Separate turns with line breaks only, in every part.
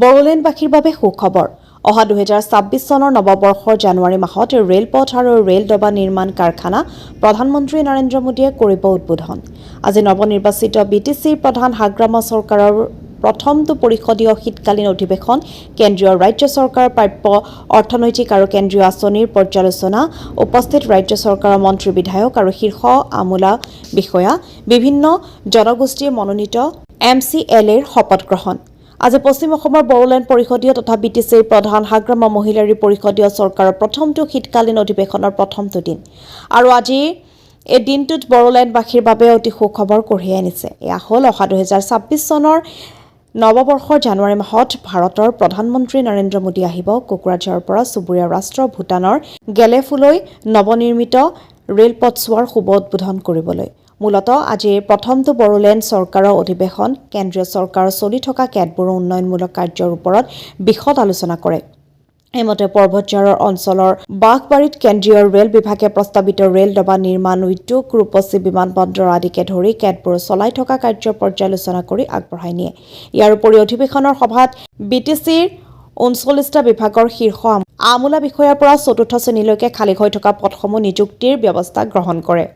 বড়োলেণ্ডবাসীৰ বাবে সুখবৰ অহা 2026 চনৰ নৱবৰ্ষৰ জানুৱাৰী মাহত ৰেলপথ আৰু ৰেল ডবা নিৰ্মাণ কাৰখানা প্ৰধানমন্ত্ৰী নৰেন্দ্ৰ মোদীয়ে কৰিব উদ্বোধন। আজি নৱনিৰ্বাচিত বিটিচিৰ প্ৰধান হাগ্ৰামা চৰকাৰৰ প্ৰথমটো পৰিষদীয় শীতকালীন অধিৱেশন কেন্দ্ৰীয় ৰাজ্য চৰকাৰৰ প্ৰাপ্য অৰ্থনৈতিক আৰু কেন্দ্ৰীয় আঁচনিৰ পৰ্যালোচনা উপস্থিত ৰাজ্য চৰকাৰৰ মন্ত্ৰী বিধায়ক আৰু শীৰ্ষ আমোলা বিষয়া বিভিন্ন জনগোষ্ঠীয়ে মনোনীত MCLAৰ শপত গ্ৰহণ। আজি পশ্চিম অসমৰ বড়োলেণ্ড পৰিষদীয় তথা বিটিচিৰ প্ৰধান হাগ্ৰামা মহিলাৰী পৰিষদীয় চৰকাৰৰ প্ৰথমটো শীতকালীন অধিৱেশনৰ প্ৰথমটো দিন আৰু আজি এই দিনটোত বড়োলেণ্ডবাসীৰ বাবে অতি সুখবৰ কঢ়িয়াই আনিছে। এয়া হ'ল অহা 2026 চনৰ নৱবৰ্ষৰ জানুৱাৰী মাহত ভাৰতৰ প্ৰধানমন্ত্ৰী নৰেন্দ্ৰ মোদী আহিব কোকৰাঝাৰৰ পৰা চুবুৰীয়া ৰাষ্ট্ৰ ভূটানৰ গেলেফুলৈ নৱনিৰ্মিত ৰেলপথছোৱাৰ শুভ উদ্বোধন কৰিবলৈ। মূলতঃ আজিৰ প্ৰথমটো বড়োলেণ্ড চৰকাৰৰ অধিৱেশন কেন্দ্ৰীয় চৰকাৰৰ চলি থকা কেতবোৰ উন্নয়নমূলক কাৰ্যৰ ওপৰত বিশদ আলোচনা কৰে। এইমতে পৰ্বতঝাৰৰ অঞ্চলৰ বাঘবাৰীত কেন্দ্ৰীয় ৰেল বিভাগে প্ৰস্তাৱিত ৰেল ডবা নিৰ্মাণ উদ্যোগ ৰূপসী বিমানবন্দৰ আদিকে ধৰি কেতবোৰ চলাই থকা কাৰ্যৰ পৰ্যালোচনা কৰি আগবঢ়াই নিয়ে। ইয়াৰ উপৰি অধিৱেশনৰ সভাত বিটিচিৰ 39টা বিভাগৰ শীৰ্ষ আমোলা বিষয়াৰ পৰা চতুৰ্থ শ্ৰেণীলৈকে খালী হৈ থকা পদসমূহ নিযুক্তিৰ ব্যৱস্থা গ্ৰহণ কৰে।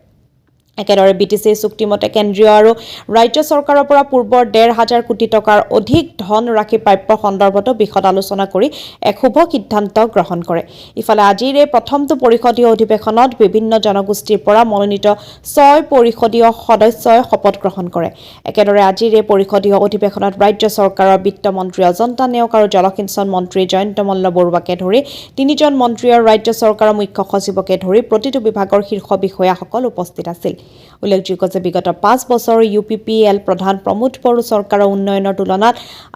একেদৰে বিটিচিৰ চুক্তিমতে কেন্দ্ৰীয় আৰু ৰাজ্য চৰকাৰৰ পৰা পূৰ্বৰ 1,500 কোটি টকাৰ অধিক ধনৰাশি প্ৰাপ্য সন্দৰ্ভতো বিশদ আলোচনা কৰি এক শুভ সিদ্ধান্ত গ্ৰহণ কৰে। ইফালে আজিৰ এই প্ৰথমটো পৰিষদীয় অধিৱেশনত বিভিন্ন জনগোষ্ঠীৰ পৰা মনোনীত 6 পৰিষদীয় সদস্যই শপত গ্ৰহণ কৰে। একেদৰে আজিৰ এই পৰিষদীয় অধিৱেশনত ৰাজ্য চৰকাৰৰ বিত্তমন্ত্ৰী অজন্তা নেওগ আৰু জলসিঞ্চন মন্ত্ৰী জয়ন্ত মল্ল বৰুৱাকে ধৰি 3জন মন্ত্ৰী আৰু ৰাজ্য চৰকাৰৰ মুখ্য সচিবকে ধৰি প্ৰতিটো বিভাগৰ শীৰ্ষ বিষয়াসকল উপস্থিত আছিল। উল্লেখযোগ্য যে বিগত 5 বছৰৰ UPPL প্ৰধান প্ৰমোদ বড়ো চৰকাৰৰ উন্নয়নৰ তুলনাত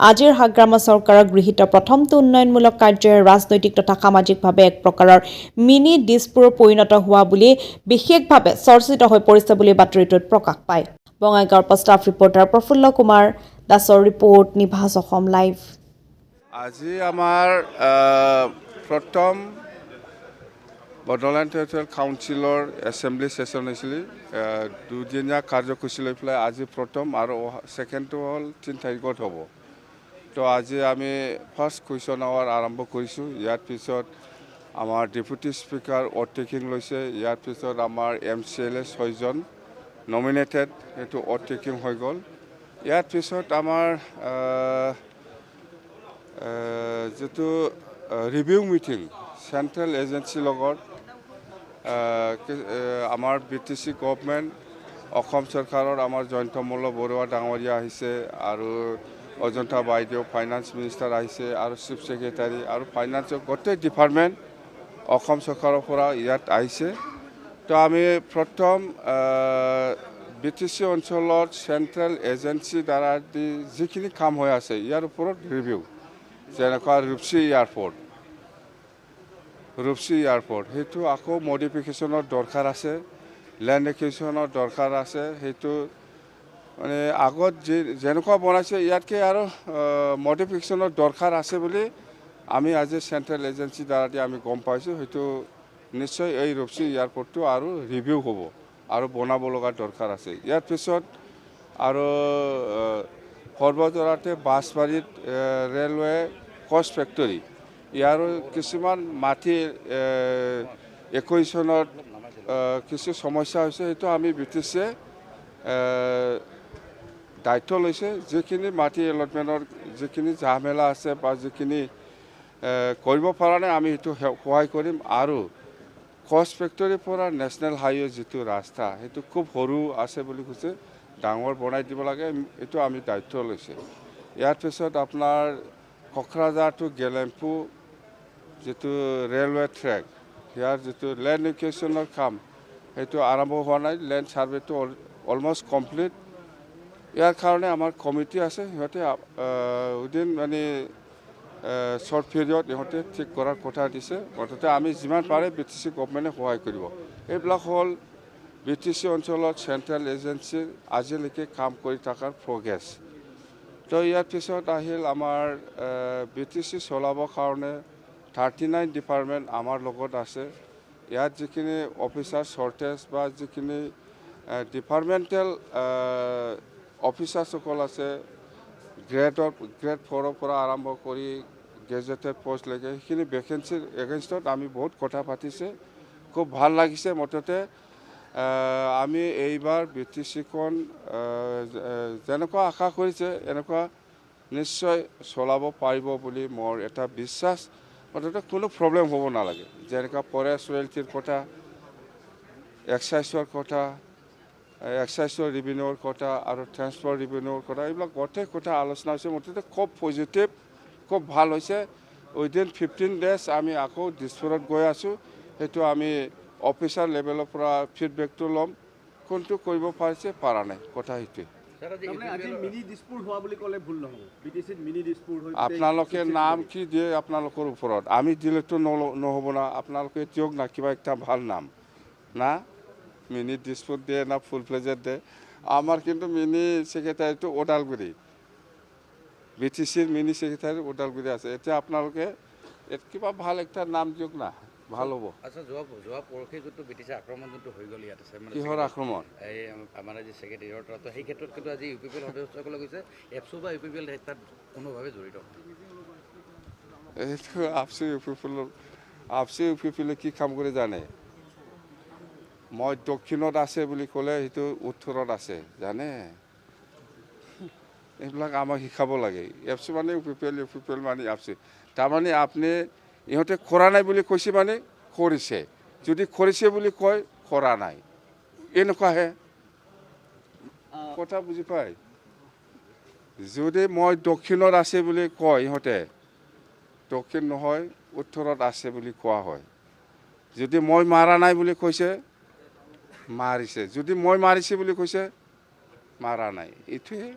আজিৰ হাগ্ৰামা চৰকাৰৰ গৃহীত প্ৰথমটো উন্নয়নমূলক কাৰ্যই ৰাজনৈতিক তথা সামাজিকভাৱে এক প্ৰকাৰৰ মিনি দিছপুৰ পৰিণত হোৱা বুলি বিশেষভাৱে চৰ্চিত হৈ পৰিছে বুলি বাতৰিটোত প্ৰকাশ পায়। বঙাইগাঁৱৰ পৰা ষ্টাফ ৰিপৰ্টাৰ প্ৰফুল্ল কুমাৰ দাসৰ ৰিপৰ্ট নিভাজ অসম লাইভ।
আজি আমাৰ প্ৰথম বড়োলেণ্ড টেৰিটৰিয়েল কাউন্সিলৰ এছেম্বলি ছেশ্যন হৈছিল। দুদিনীয়া কাৰ্যসূচী লৈ পেলাই আজি প্ৰথম আৰু ছেকেণ্ডটো হ'ল 3 তাৰিখত হ'ব। তো আজি আমি ফাৰ্ষ্ট কুৱেশ্যন আৱাৰ আৰম্ভ কৰিছোঁ। ইয়াৰ পিছত আমাৰ ডেপুটি স্পীকাৰ অথ টেকিং লৈছে। ইয়াৰ পিছত আমাৰ MCLA 6জন নমিনেটেড, সেইটো অথ টেকিং হৈ গ'ল। ইয়াৰ পিছত আমাৰ যিটো ৰিভিউ মিটিং চেণ্ট্ৰেল এজেঞ্চিৰ লগত আমাৰ BTC গভৰ্ণমেণ্ট অসম চৰকাৰৰ আমাৰ জয়ন্ত মল্ল বৰুৱা ডাঙৰীয়া আহিছে আৰু অজন্তা বাইদেউ ফাইনেন্স মিনিষ্টাৰ আহিছে আৰু চিফ ছেক্ৰেটাৰী আৰু ফাইনেন্সৰ গোটেই ডিপাৰ্টমেণ্ট অসম চৰকাৰৰ পৰা ইয়াত আহিছে। তো আমি প্ৰথম BTC অঞ্চলত চেণ্ট্ৰেল এজেঞ্চি দ্বাৰা যিখিনি কাম হৈ আছে ইয়াৰ ওপৰত ৰিভিউ, যেনেকুৱা ৰূপসী এয়াৰপৰ্ট সেইটো আকৌ মডিফিকেশ্যনৰ দৰকাৰ আছে, লেণ্ড একুইজিশ্যনৰ দৰকাৰ আছে। সেইটো মানে আগত যেনেকুৱা বনাইছে ইয়াতকৈ আৰু মডিফিকেশ্যনৰ দৰকাৰ আছে বুলি আমি আজি চেণ্ট্ৰেল এজেঞ্চি দ্বাৰা আমি গম পাইছোঁ। সেইটো নিশ্চয় এই ৰূপসী এয়াৰপৰ্টটো আৰু ৰিভিউ হ'ব আৰু বনাব লগা দৰকাৰ আছে। ইয়াৰ পিছত আৰু সৰ্বজৰাতে বাছবাৰীত ৰেলৱে কচ ফেক্টৰী, ইয়াৰো কিছুমান মাটি একুইজিশ্যনত কিছু সমস্যা হৈছে। সেইটো আমি BTCয়ে দায়িত্ব লৈছে। যিখিনি মাটি এলটমেণ্টৰ যিখিনি ঝামেলা আছে বা যিখিনি কৰিব পৰা নাই আমি সেইটো সহায় কৰিম। আৰু কচ ফেক্টৰীৰ পৰা নেশ্যনেল হাইৱে যিটো ৰাস্তা সেইটো খুব সৰু আছে বুলি কৈছে, ডাঙৰ বনাই দিব লাগে, এইটো আমি দায়িত্ব লৈছে। ইয়াৰ পিছত আপোনাৰ কোকৰাঝাৰ টু গেলেম্পু যিটো ৰেলৱে ট্ৰেক, ইয়াৰ যিটো লেণ্ড একুইজিশ্যনৰ কাম সেইটো আৰম্ভ হোৱা নাই। লেণ্ড ছাৰ্ভেটো অলমষ্ট কমপ্লিট। ইয়াৰ কাৰণে আমাৰ কমিটি আছে, সিহঁতে উইদিন মানে শ্বৰ্ট পিৰিয়ড ইহঁতে ঠিক কৰাৰ কথা দিছে। মুঠতে আমি যিমান পাৰে BTC গভৰ্ণমেণ্টে সহায় কৰিব। এইবিলাক হ'ল BTC অঞ্চলত চেণ্ট্ৰেল এজেঞ্চিৰ আজিলৈকে কাম কৰি থকাৰ প্ৰগ্ৰেছ। তো ইয়াৰ পিছত আহিল আমাৰ BTC চলাবৰ কাৰণে 39 ডিপাৰ্টমেণ্ট আমাৰ লগত আছে। ইয়াত যিখিনি অফিচাৰ শ্বৰ্টেজ বা যিখিনি ডিপাৰ্টমেণ্টেল অফিচাৰসকল আছে, গ্ৰেড 4ৰ পৰা আৰম্ভ কৰি গেজেটেড পষ্টলৈকে সেইখিনি ভেকেঞ্চিৰ এগেইনষ্টত আমি বহুত কথা পাতিছে খুব ভাল লাগিছে মুঠতে আমি এইবাৰ BTCখন যেনেকুৱা আশা কৰিছে এনেকুৱা নিশ্চয় চলাব পাৰিব বুলি মোৰ এটা বিশ্বাস মুঠতে কোনো প্ৰব্লেম হ'ব নালাগে যেনেকুৱা ফৰেষ্ট ৰয়েলটিৰ কথা এক্সাইজৰ কথা এক্সাইজৰ ৰিভিনিউৰ কথা আৰু ট্ৰেন্সপৰ্ট ৰিভিনিউৰ কথা এইবিলাক গোটেই কথা আলোচনা হৈছে মুঠতে খুব পজিটিভ খুব ভাল হৈছে উইদিন 15 ডেজ আমি আকৌ দিছপুৰত গৈ আছোঁ সেইটো আমি অফিচাৰ লেভেলৰ পৰা ফিডবেকটো ল'ম কোনটো কৰিব পাৰিছে পৰা নাই কথা সেইটোৱে আপোনালোকে নাম কি দিয়ে আপোনালোকৰ ওপৰত আমি দিলেতো নহ'ব না আপোনালোকে দিয়ক না কিবা একটা ভাল নাম না মিনি দিছপুৰ দিয়ে না ফুল প্লেজেট দিয়ে আমাৰ কিন্তু mini সেক্ৰেটাৰীটো Udalguri BTCৰ mini secretary Udalguri আছে এতিয়া আপোনালোকে কিবা ভাল একটা নাম দিয়ক না ভাল হ'ব
আচ্ছা যোৱা পৰহি যোনটো BTC আক্ৰমণ যোনটো হৈ গ'ল ইয়াত আছে
কিহৰ আক্ৰমণ
এই আমাৰ যি ছেক্ৰেটাৰীৰ তো সেই ক্ষেত্ৰত কিন্তু আজি UPPL সদস্যসকলে কৈছে এপছু বা UPPL তাত কোনোভাৱে জড়িত
এইটো আপচি UPPL কি কাম কৰি জানে মই দক্ষিণত আছে বুলি ক'লে সেইটো উত্তৰত আছে জানে এইবিলাক আমাক শিকাব লাগে এপছু মানে UPPL মানে আপচি তাৰমানে আপুনি ইহঁতে কৰা নাই বুলি কৈছে মানে কৰিছে যদি কৰিছে বুলি কয় কৰা নাই এনেকুৱাহে কথা বুজি পায় যদি মই দক্ষিণত আছে বুলি কয় ইহঁতে দক্ষিণ নহয় উত্তৰত আছে বুলি কোৱা হয় যদি মই মাৰা নাই বুলি কৈছে মাৰিছে যদি মই মাৰিছে বুলি কৈছে মাৰা নাই এইটোৱে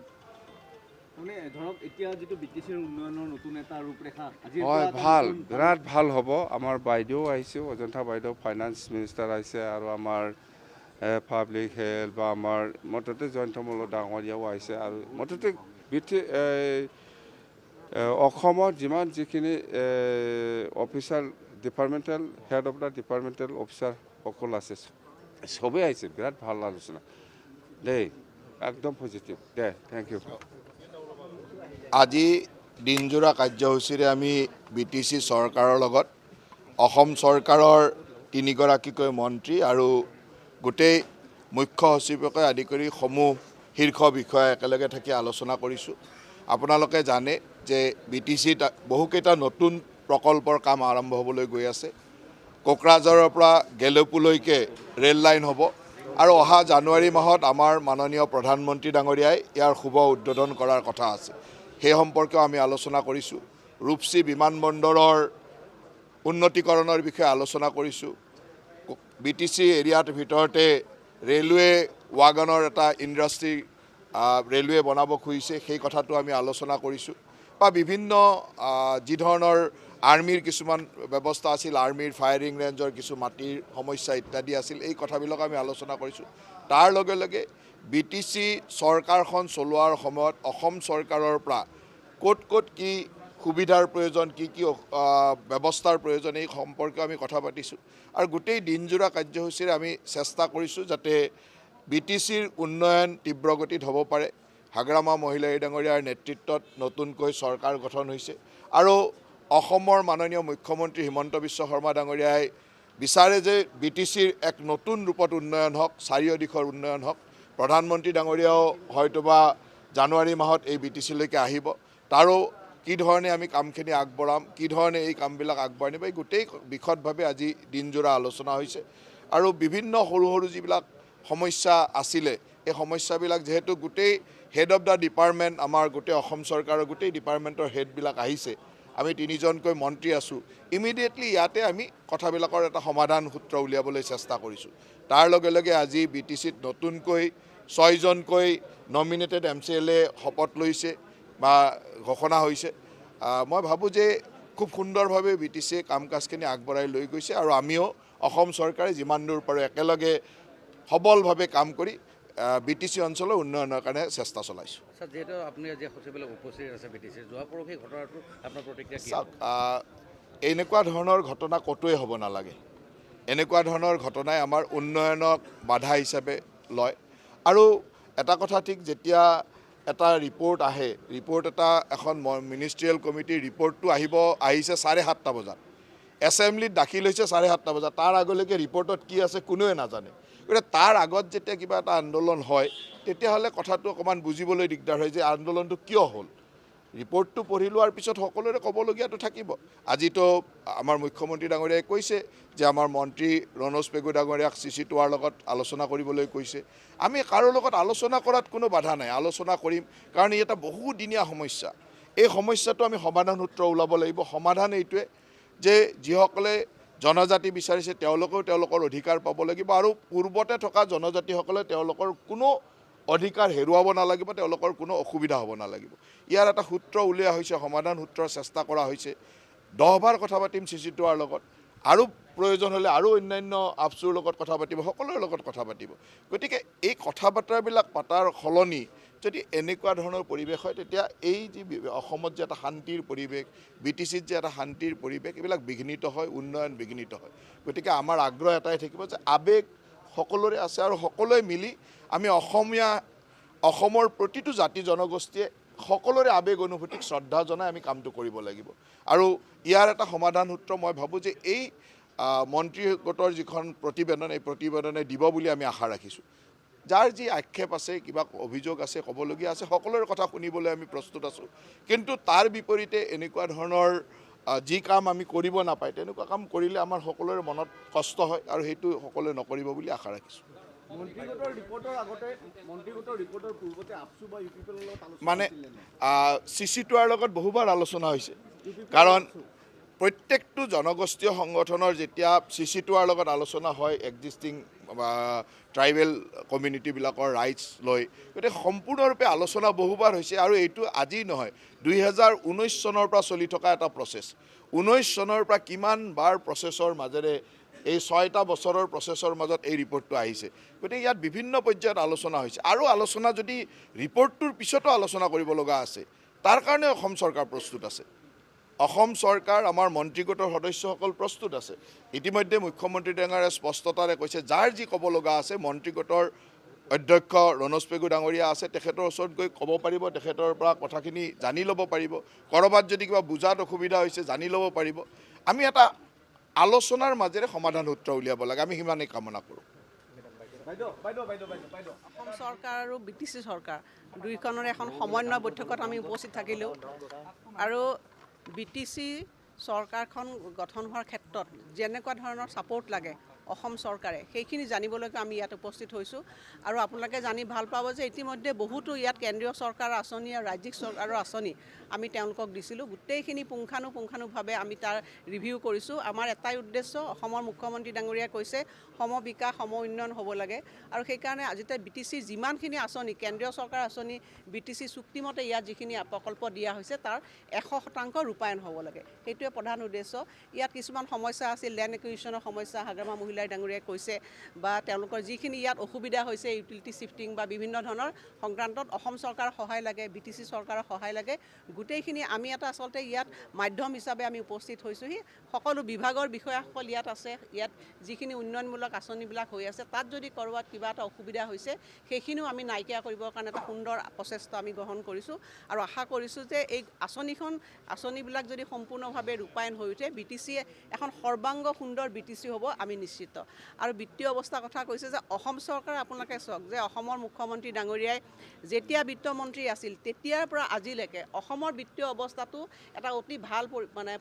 হয় ভাল বিৰাট ভাল হ'ব আমাৰ বাইদেউ আহিছে অজন্তা বাইদেউ ফাইনেন্স মিনিষ্টাৰ আহিছে আৰু আমাৰ পাব্লিক হেল্থ বা আমাৰ মুঠতে জয়ন্তমল্ল ডাঙৰীয়াও আহিছে আৰু মুঠতে অসমত যিমান যিখিনি officer departmental head of the departmental অফিচাৰসকল আছে চবেই আহিছে বিৰাট ভাল আলোচনা দেই একদম পজিটিভ দে থেংক ইউ
আজি দিনজোৰা কাৰ্যসূচীৰে আমি BTC চৰকাৰৰ লগত অসম চৰকাৰৰ 3গৰাকীকৈ মন্ত্ৰী আৰু গোটেই মুখ্য সচিবকে আদি কৰি সমূহ শীৰ্ষ বিষয়া একেলগে থাকি আলোচনা কৰিছোঁ আপোনালোকে জানে যে BTCত বহুকেইটা নতুন প্ৰকল্পৰ কাম আৰম্ভ হ'বলৈ গৈ আছে কোকৰাঝাৰৰ পৰা গেলেপুলৈকে ৰেল লাইন হ'ব আৰু অহা জানুৱাৰী মাহত আমাৰ মাননীয় প্ৰধানমন্ত্ৰী ডাঙৰীয়াই ইয়াৰ শুভ উদ্বোধন কৰাৰ কথা আছে সেই সম্পৰ্কেও আমি আলোচনা কৰিছোঁ ৰূপসী বিমানবন্দৰৰ উন্নতিকৰণৰ বিষয়ে আলোচনা কৰিছোঁ BTC এৰিয়াৰ ভিতৰতে ৰেলৱে ৱাগনৰ এটা ইণ্ডাষ্ট্ৰী ৰেলৱে বনাব খুজিছে সেই কথাটো আমি আলোচনা কৰিছোঁ বা বিভিন্ন যি ধৰণৰ আৰ্মিৰ কিছুমান ব্যৱস্থা আছিল আৰ্মিৰ ফায়াৰিং ৰেঞ্জৰ কিছু মাটিৰ সমস্যা ইত্যাদি আছিল এই কথাবিলাক আমি আলোচনা কৰিছোঁ তাৰ লগে লগে BTC চৰকাৰখন চলোৱাৰ সময়ত অসম চৰকাৰৰ পৰা ক'ত কি সুবিধাৰ প্ৰয়োজন কি ব্যৱস্থাৰ প্ৰয়োজন এই সম্পৰ্কে আমি কথা পাতিছোঁ আৰু গোটেই দিনজোৰা কাৰ্যসূচীৰে আমি চেষ্টা কৰিছোঁ যাতে BTCৰ উন্নয়ন তীব্ৰগতিত হ'ব পাৰে হাগ্ৰামা মহিলাই ডাঙৰীয়াৰ নেতৃত্বত নতুনকৈ চৰকাৰ গঠন হৈছে আৰু অসমৰ মাননীয় মুখ্যমন্ত্ৰী হিমন্ত বিশ্ব শৰ্মা ডাঙৰীয়াই বিচাৰে যে BTCৰ এক নতুন ৰূপত উন্নয়ন হওক চাৰিওদিশৰ উন্নয়ন হওক প্ৰধানমন্ত্ৰী ডাঙৰীয়াও হয়তোবা জানুৱাৰী মাহত এই BTCলৈকে আহিব তাৰো কি ধৰণে আমি কামখিনি আগবঢ়াম কি ধৰণে এই কামবিলাক আগবঢ়াই নিব এই গোটেই বিশদভাৱে আজি দিনজোৰা আলোচনা হৈছে আৰু বিভিন্ন সৰু সৰু যিবিলাক সমস্যা আছিলে এই সমস্যাবিলাক যেহেতু গোটেই হেড অফ দ্য ডিপাৰ্টমেণ্ট আমাৰ গোটেই অসম চৰকাৰৰ গোটেই ডিপাৰ্টমেণ্টৰ হেডবিলাক আহিছে আমি 3জনকৈ মন্ত্ৰী আছোঁ ইমিডিয়েটলি ইয়াতে আমি কথাবিলাকৰ এটা সমাধান সূত্ৰ উলিয়াবলৈ চেষ্টা কৰিছোঁ তাৰ লগে লগে আজি BTCত নতুনকৈ 6জনকৈ নমিনেটেড MCLA শপত লৈছে বা ঘোষণা হৈছে মই ভাবোঁ যে খুব সুন্দৰভাৱে BTCয়ে কাম কাজখিনি আগবঢ়াই লৈ গৈছে আৰু আমিও অসম চৰকাৰে যিমান দূৰ পাৰোঁ একেলগে সবলভাৱে কাম কৰি BTC অঞ্চলৰ উন্নয়নৰ কাৰণে চেষ্টা চলাইছোঁ
আচ্ছা যেহেতু আপুনি আজি সচিবালয় উপস্থিত আছে BTC যোৱা পৰহি ঘটনাটো আপোনাৰ প্ৰতিক্ৰিয়া কি
এনেকুৱা ধৰণৰ ঘটনা ক'তোৱে হ'ব নালাগে এনেকুৱা ধৰণৰ ঘটনাই আমাৰ উন্নয়নক বাধা হিচাপে লয় আৰু এটা কথা ঠিক যেতিয়া এটা ৰিপৰ্ট আহে, ৰিপৰ্ট এটা এখন মিনিষ্ট্ৰিয়েল কমিটিৰ ৰিপৰ্টটো আহিছে 7:30 বজাত, এছেম্বলিত দাখিল হৈছে 7:30 বজাত। তাৰ আগলৈকে ৰিপৰ্টত কি আছে কোনোৱে নাজানে। গতিকে তাৰ আগত যেতিয়া কিবা এটা আন্দোলন হয় তেতিয়াহ'লে কথাটো অকণমান বুজিবলৈ দিগদাৰ হয় যে আন্দোলনটো কিয় হ'ল। ৰিপৰ্টটো পঢ়ি লোৱাৰ পিছত সকলোৰে ক'বলগীয়াটো থাকিব। আজিতো আমাৰ মুখ্যমন্ত্ৰী ডাঙৰীয়াই কৈছে যে আমাৰ মন্ত্ৰী ৰণোজ পেগু ডাঙৰীয়াক CC2ৰ লগত আলোচনা কৰিবলৈ কৈছে। আমি কাৰো লগত আলোচনা কৰাত কোনো বাধা নাই, আলোচনা কৰিম, কাৰণ ই এটা বহুদিনীয়া সমস্যা। এই সমস্যাটো আমি সমাধান সূত্ৰ ওলাব লাগিব। সমাধান এইটোৱে যে যিসকলে জনজাতি বিচাৰিছে তেওঁলোকেও তেওঁলোকৰ অধিকাৰ পাব লাগিব, আৰু পূৰ্বতে থকা জনজাতিসকলে তেওঁলোকৰ কোনো অধিকাৰ হেৰুৱাব নালাগিব, তেওঁলোকৰ কোনো অসুবিধা হ'ব নালাগিব। ইয়াৰ এটা সূত্ৰ উলিওৱা হৈছে, সমাধান সূত্ৰৰ চেষ্টা কৰা হৈছে। 10 বাৰ কথা পাতিম CC2ৰ লগত, আৰু প্ৰয়োজন হ'লে আৰু অন্যান্য আপচুৰ লগত কথা পাতিব, সকলোৰে লগত কথা পাতিব। গতিকে এই কথা বতৰাবিলাক পতাৰ সলনি যদি এনেকুৱা ধৰণৰ পৰিৱেশ হয় তেতিয়া এই যি অসমত যে এটা শান্তিৰ পৰিৱেশ, BTCত যে এটা শান্তিৰ পৰিৱেশ, এইবিলাক বিঘ্নিত হয়, উন্নয়ন বিঘ্নিত হয়। গতিকে আমাৰ আগ্ৰহ এটাই থাকিব যে আৱেগ সকলোৰে আছে, আৰু সকলোৱে মিলি আমি অসমৰ প্ৰতিটো জাতি জনগোষ্ঠীয়ে সকলোৰে আৱেগ অনুভূতিক শ্ৰদ্ধা জনাই আমি কামটো কৰিব লাগিব। আৰু ইয়াৰ এটা সমাধান সূত্ৰ মই ভাবোঁ যে এই মন্ত্ৰী গোটৰ যিখন প্ৰতিবেদন, এই প্ৰতিবেদনে দিব বুলি আমি আশা ৰাখিছোঁ। যাৰ যি আক্ষেপ আছে, কিবা অভিযোগ আছে, ক'বলগীয়া আছে, সকলোৰে কথা শুনিবলৈ আমি প্ৰস্তুত আছোঁ। কিন্তু তাৰ বিপৰীতে এনেকুৱা ধৰণৰ যি কাম আমি কৰিব নাপায়, তেনেকুৱা কাম কৰিলে আমাৰ সকলোৰে মনত কষ্ট হয়, আৰু সেইটো সকলোৱে নকৰিব বুলি আশা ৰাখিছোঁ। মানে CC2ৰ লগত বহুবাৰ আলোচনা হৈছে, কাৰণ প্ৰত্যেকটো জনগোষ্ঠীয় সংগঠনৰ যেতিয়া CC2ৰ লগত আলোচনা হয় এক্সিষ্টিং ট্ৰাইবেল কমিউনিটিবিলাকৰ ৰাইটছ লৈ, গতিকে সম্পূৰ্ণৰূপে আলোচনা বহুবাৰ হৈছে। আৰু এইটো আজি নহয়, 2019 চনৰ পৰা চলি থকা এটা প্ৰচেছ। 19 চনৰ পৰা কিমানবাৰ প্ৰচেছৰ মাজেৰে, এই 6টা বছৰৰ প্ৰচেছৰ মাজত এই ৰিপৰ্টটো আহিছে। গতিকে ইয়াত বিভিন্ন পৰ্যায়ত আলোচনা হৈছে, আৰু আলোচনা যদি ৰিপৰ্টটোৰ পিছতো আলোচনা কৰিব লগা আছে, তাৰ কাৰণে অসম চৰকাৰ প্ৰস্তুত আছে। অসম চৰকাৰ, আমাৰ মন্ত্ৰী গোটৰ সদস্যসকল প্ৰস্তুত আছে। ইতিমধ্যে মুখ্যমন্ত্ৰী ডাঙৰীয়াই স্পষ্টতাৰে কৈছে যাৰ যি ক'ব লগা আছে, মন্ত্ৰী গোটৰ অধ্যক্ষ ৰণোজ পেগু ডাঙৰীয়া আছে, তেখেতৰ ওচৰত গৈ ক'ব পাৰিব, তেখেতৰ পৰা কথাখিনি জানি ল'ব পাৰিব। ক'ৰবাত যদি কিবা বুজাত অসুবিধা হৈছে জানি ল'ব পাৰিব। আমি এটা আলোচনাৰ মাজেৰে সমাধান সূত্ৰ উলিয়াব লাগে, আমি সিমানেই কামনা কৰোঁ।
অসম চৰকাৰ আৰু BTC চৰকাৰ দুয়োখনৰে এখন সমন্বয় বৈঠকত আমি উপস্থিত থাকিলোঁ, আৰু BTC চৰকাৰখন গঠন হোৱাৰ ক্ষেত্ৰত যেনেকুৱা ধৰণৰ ছাপোৰ্ট লাগে অসম চৰকাৰে, সেইখিনি জানিবলৈকে আমি ইয়াত উপস্থিত হৈছোঁ। আৰু আপোনালোকে জানি ভাল পাব যে ইতিমধ্যে বহুতো ইয়াত কেন্দ্ৰীয় চৰকাৰৰ আঁচনি আৰু ৰাজ্যিক চৰকাৰৰ আঁচনি আমি তেওঁলোকক দিছিলোঁ। গোটেইখিনি পুংখানুপুংখানুভাৱে আমি তাৰ ৰিভিউ কৰিছোঁ। আমাৰ এটাই উদ্দেশ্য, অসমৰ মুখ্যমন্ত্ৰী ডাঙৰীয়াই কৈছে সম বিকাশ, সম উন্নয়ন হ'ব লাগে, আৰু সেইকাৰণে যেতিয়া BTC যিমানখিনি আঁচনি, কেন্দ্ৰীয় চৰকাৰৰ আঁচনি BTC চুক্তিমতে ইয়াত যিখিনি প্ৰকল্প দিয়া হৈছে তাৰ 100% ৰূপায়ণ হ'ব লাগে, সেইটোৱে প্ৰধান উদ্দেশ্য। ইয়াত কিছুমান সমস্যা আছিল, লেণ্ড একুইজিশ্যনৰ সমস্যা হাগ্ৰামা মহিলাই ডাঙৰীয়াই কৈছে, বা তেওঁলোকৰ যিখিনি ইয়াত অসুবিধা হৈছে ইউটিলিটি শিফটিং বা বিভিন্ন ধৰণৰ সংক্ৰান্তত অসম চৰকাৰৰ সহায় লাগে, BTC চৰকাৰৰ সহায় লাগে। গোটেইখিনি আমি এটা আচলতে ইয়াত মাধ্যম হিচাপে আমি উপস্থিত হৈছোঁহি। সকলো বিভাগৰ বিষয়াসকল ইয়াত আছে। ইয়াত যিখিনি উন্নয়নমূলক আঁচনিবিলাক হৈ আছে, তাত যদি ক'ৰবাত কিবা এটা অসুবিধা হৈছে সেইখিনিও আমি নাইকিয়া কৰিবৰ কাৰণে এটা সুন্দৰ প্ৰচেষ্টা আমি গ্ৰহণ কৰিছোঁ, আৰু আশা কৰিছোঁ যে এই আঁচনিবিলাক যদি সম্পূৰ্ণভাৱে ৰূপায়ণ হৈ উঠে, BTCয়ে এখন সৰ্বাংগ সুন্দৰ BTC হ'ব, আমি নিশ্চিত। আৰু বিত্তীয় অৱস্থাৰ কথা কৈছে যে অসম চৰকাৰে, আপোনালোকে চাওক যে অসমৰ মুখ্যমন্ত্ৰী ডাঙৰীয়াই যেতিয়া বিত্তমন্ত্ৰী আছিল তেতিয়াৰ পৰা আজিলৈকে অসমৰ বিত্তীয় অৱস্থাটো এটা অতি ভাল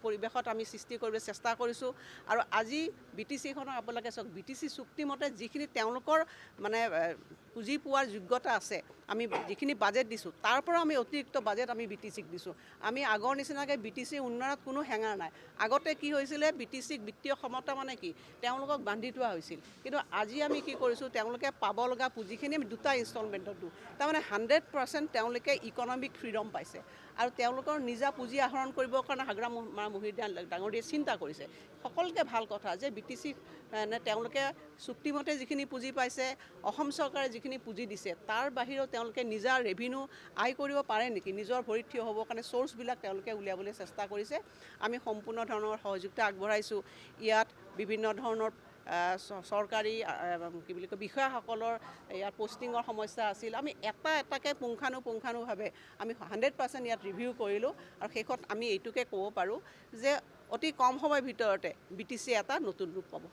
পৰিৱেশত আমি সৃষ্টি কৰিবলৈ চেষ্টা কৰিছোঁ। আৰু আজি BTCখনক আপোনালোকে চাওক, BTC চুক্তিমতে যিখিনি তেওঁলোকৰ পুঁজি পোৱাৰ যোগ্যতা আছে, আমি যিখিনি বাজেট দিছোঁ তাৰ পৰা আমি অতিৰিক্ত বাজেট আমি BTCক দিছোঁ। আমি আগৰ নিচিনাকৈ BTC উন্নয়নত কোনো হেঙাৰ নাই। আগতে কি হৈছিলে, BTCক বিত্তীয় ক্ষমতা মানে কি, তেওঁলোকক বান্ধি থোৱা হৈছিল। কিন্তু আজি আমি কি কৰিছোঁ, তেওঁলোকে পাব লগা পুঁজিখিনি আমি 2টা ইনষ্টলমেণ্টত দিওঁ। তাৰমানে 100% তেওঁলোকে ইকনমিক ফ্ৰীডম পাইছে, আৰু তেওঁলোকৰ নিজা পুঁজি আহৰণ কৰিবৰ কাৰণে হাগ্ৰামা মহিলাই ডাঙৰীয়াই চিন্তা কৰিছে। সকলোকে ভাল কথা যে BTC তেওঁলোকে চুক্তিমতে যিখিনি পুঁজি পাইছে, অসম চৰকাৰে যিখিনি পুঁজি দিছে, তাৰ বাহিৰেও তেওঁলোকে নিজা ৰেভিনিউ আয় কৰিব পাৰে নেকি, নিজৰ ভৰিত থিয় হ'বৰ কাৰণে চ'ৰ্চবিলাক তেওঁলোকে উলিয়াবলৈ চেষ্টা কৰিছে। আমি সম্পূৰ্ণ ধৰণৰ সহযোগিতা আগবঢ়াইছোঁ। ইয়াত বিভিন্ন ধৰণৰ চৰকাৰী কি বুলি কয় বিষয়াসকলৰ ইয়াত পষ্টিঙৰ সমস্যা আছিল। আমি এটাকৈ পুংখানুপুংখানুভাৱে আমি 100% ইয়াত ৰিভিউ কৰিলোঁ আৰু শেষত আমি এইটোকে ক'ব পাৰোঁ যে অতি কম সময়ৰ ভিতৰতে BTC এটা নতুন ৰূপ পাব।